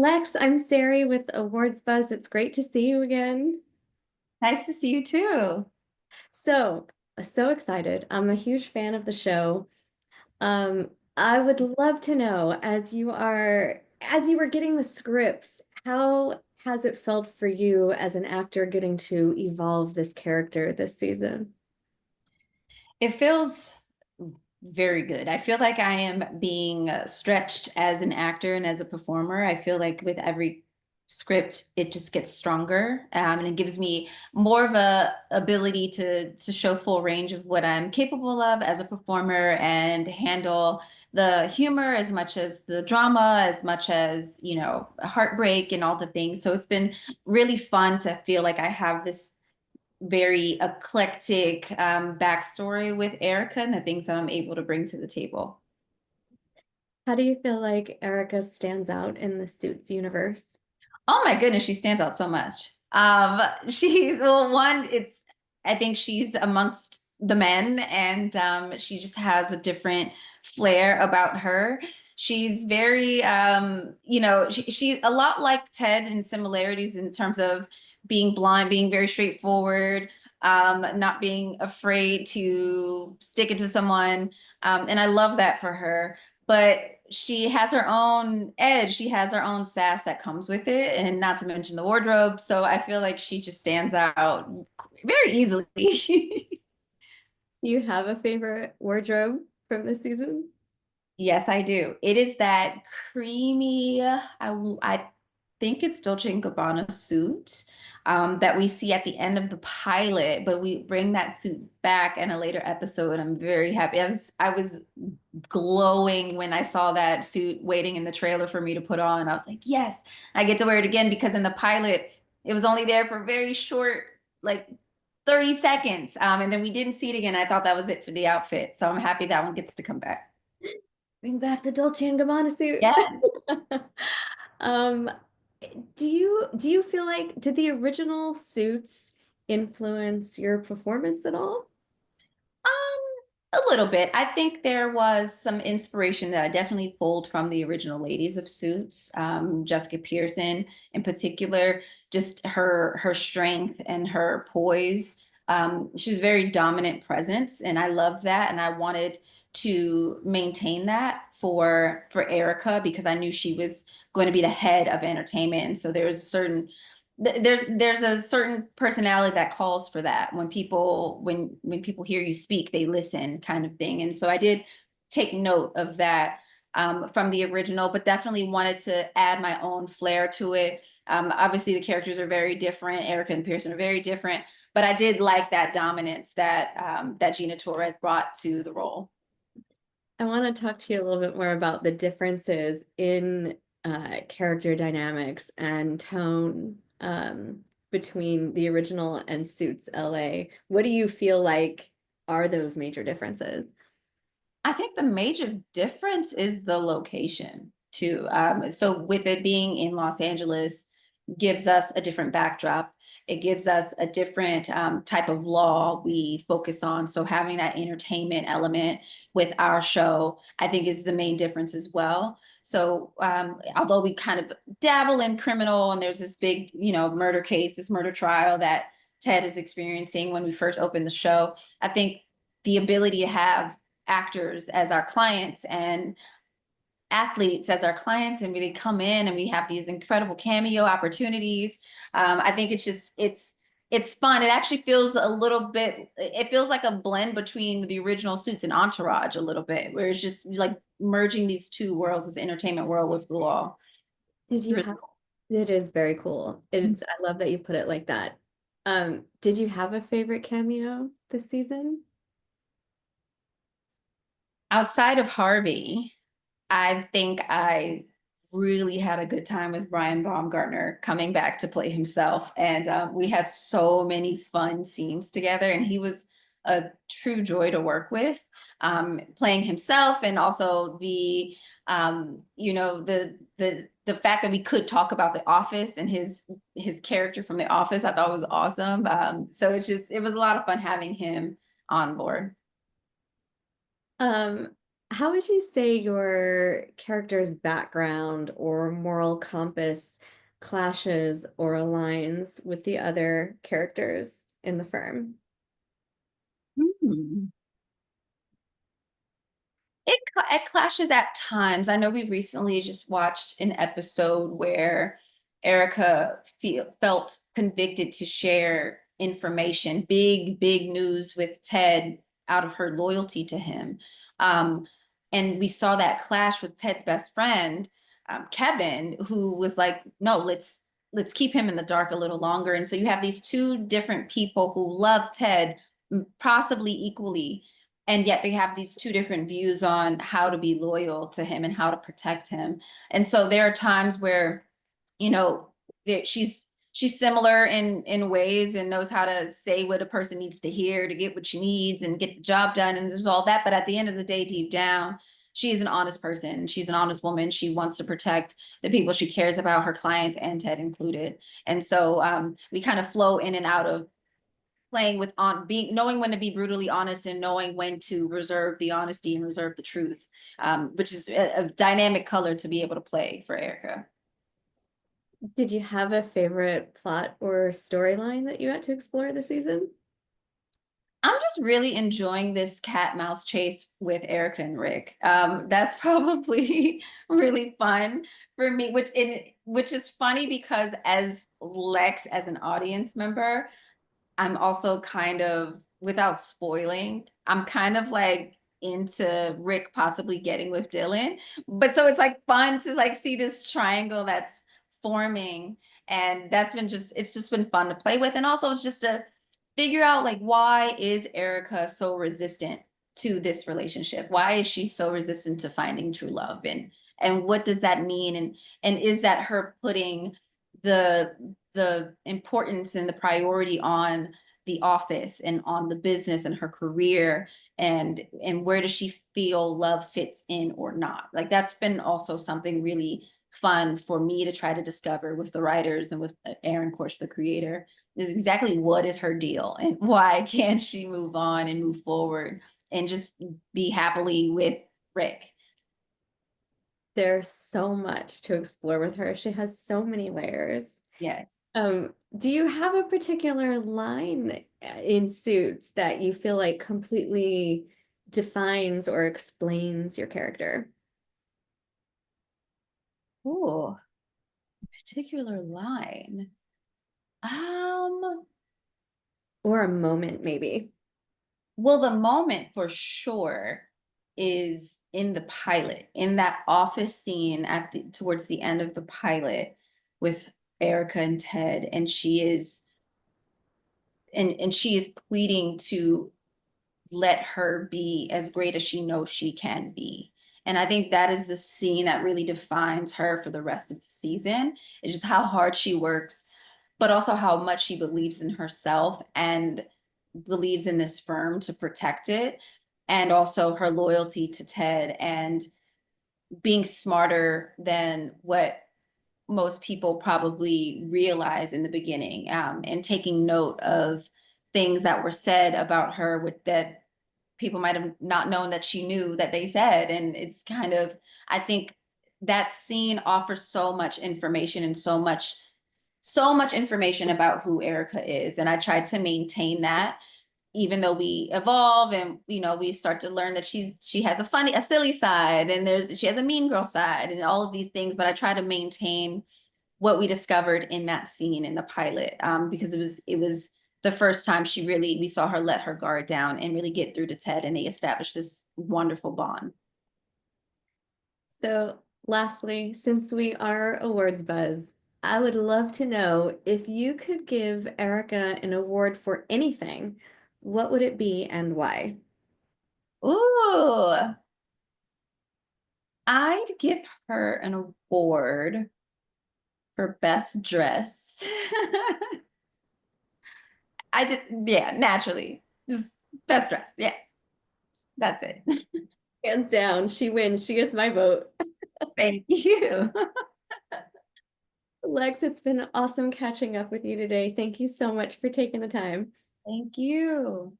Lex, I'm Sari with Awards Buzz. It's great to see you again. Nice to see you too. So, so excited. I'm a huge fan of the show. I would love to know, as you were getting the scripts, how has it felt for you as an actor getting to evolve this character this season? It feels very good. I feel like I am being stretched as an actor and as a performer. I feel like with every script, it just gets stronger, and it gives me more of a ability to show full range of what I'm capable of as a performer and handle the humor as much as the drama, as much as, heartbreak and all the things. So it's been really fun to feel like I have this very eclectic backstory with Erica and the things that I'm able to bring to the table. How do you feel like Erica stands out in the Suits universe? Oh my goodness, she stands out so much. She's well, one, I think she's amongst the men, and she just has a different flair about her. She's very, she's a lot like Ted in similarities in terms of being blind, being very straightforward, not being afraid to stick it to someone. And I love that for her. But she has her own edge. She has her own sass that comes with it, and not to mention the wardrobe. So I feel like she just stands out very easily. Do you have a favorite wardrobe from this season? Yes, I do. It is that creamy, I think it's Dolce& and Gabbana suit that we see at the end of the pilot, but we bring that suit back in a later episode. I'm very happy. I was glowing when I saw that suit waiting in the trailer for me to put on. I was like, yes, I get to wear it again because in the pilot, it was only there for very short, like 30 seconds. And then we didn't see it again. I thought that was it for the outfit. So I'm happy that one gets to come back. Bring back the Dolce& and Gabbana suit. Yes. Um, do you feel like did the original suits influence your performance at all? A little bit. I think there was some inspiration that I definitely pulled from the original Ladies of Suits. Jessica Pearson, in particular, just her strength and her poise. She was very dominant presence, and I loved that. And I wanted to maintain that for Erica because I knew she was going to be the head of entertainment. And so there's a certain there's a certain personality that calls for that when people hear you speak they listen kind of thing, and so I did take note of that from the original, but definitely wanted to add my own flair to it. Obviously the characters are very different. Erica and Pearson are very different, but I did like that dominance that Gina Torres brought to the role. I want to talk to you a little bit more about the differences in character dynamics and tone between the original and Suits LA. What do you feel like are those major differences? I think the major difference is the location too. So with it being in Los Angeles gives us a different backdrop. It gives us a different type of law we focus on. So having that entertainment element with our show, I think is the main difference as well. So although we kind of dabble in criminal and there's this big, murder case, this murder trial that Ted is experiencing when we first opened the show, I think the ability to have actors as our clients and athletes as our clients and really come in and we have these incredible cameo opportunities. I think it's fun. It actually feels a little bit, it feels like a blend between the original Suits and Entourage a little bit, where it's just like merging these two worlds, this entertainment world with the law. Did It's you really have It is very cool. It's I love that you put it like that. Did you have a favorite cameo this season? outside of Harvey. I think I really had a good time with Brian Baumgartner coming back to play himself. And we had so many fun scenes together, and he was a true joy to work with, playing himself, and also the fact that we could talk about The Office and his character from The Office, I thought was awesome. So it was a lot of fun having him on board. Um, How would you say your character's background or moral compass clashes or aligns with the other characters in the firm? Hmm. It clashes at times. I know we recently just watched an episode where Erica felt convicted to share information, big news with Ted out of her loyalty to him. Um, and we saw that clash with Ted's best friend, Kevin, who was like, no, let's keep him in the dark a little longer. And so you have these two different people who love Ted possibly equally, and yet they have these two different views on how to be loyal to him and how to protect him. And so there are times where, you know, that she's similar in ways and knows how to say what a person needs to hear to get what she needs and get the job done, and there's all that, but at the end of the day, deep down, she's an honest person, she's an honest woman, she wants to protect the people she cares about, her clients and Ted included. And so we kind of flow in and out of playing with on being knowing when to be brutally honest and knowing when to reserve the honesty and reserve the truth, which is a dynamic color to be able to play for Erica. Did you have a favorite plot or storyline that you got to explore this season? I'm just really enjoying this cat mouse chase with Erica and Rick. That's probably really fun for me, which is funny because as Lex, as an audience member, I'm also kind of, without spoiling, I'm kind of like into Rick possibly getting with Dylan. But so it's like fun to like see this triangle that's forming. And that's been just, it's just been fun to play with. And also it's just to figure out like, why is Erica so resistant to this relationship? Why is she so resistant to finding true love? And what does that mean? And is that her putting the the importance and the priority on the office and on the business and her career, and where does she feel love fits in or not? Like that's been also something really fun for me to try to discover with the writers and with Aaron, of course, the creator, is exactly what is her deal and why can't she move on and move forward and just be happily with Rick. There's so much to explore with her. She has so many layers. Yes. Do you have a particular line in Suits that you feel like completely defines or explains your character? Ooh, particular line. Um, Or a moment, maybe? well, the moment for sure is in the pilot, in that office scene at the towards the end of the pilot with Erica and Ted, and she is pleading to let her be as great as she knows she can be. And I think that is the scene that really defines her for the rest of the season. It's just how hard she works, but also how much she believes in herself and believes in this firm to protect it. And also her loyalty to Ted and being smarter than what most people probably realize in the beginning, and taking note of things that were said about her with that people might have not known that she knew that they said. And it's kind of, I think that scene offers so much information and so much information about who Erica is. And I tried to maintain that even though we evolve and we start to learn that she has a silly side, and she has a mean girl side and all of these things, but I try to maintain what we discovered in that scene in the pilot, because it was the first time we saw her let her guard down and really get through to Ted, and they established this wonderful bond. So, lastly, since we are awards buzz, I would love to know if you could give Erica an award for anything, what would it be and why? Ooh, I'd give her an award for best dress. I just, yeah, naturally, just best dress. Yes, that's it. Hands down, she wins. She gets my vote. Thank you. Lex, it's been awesome catching up with you today. Thank you so much for taking the time. Thank you.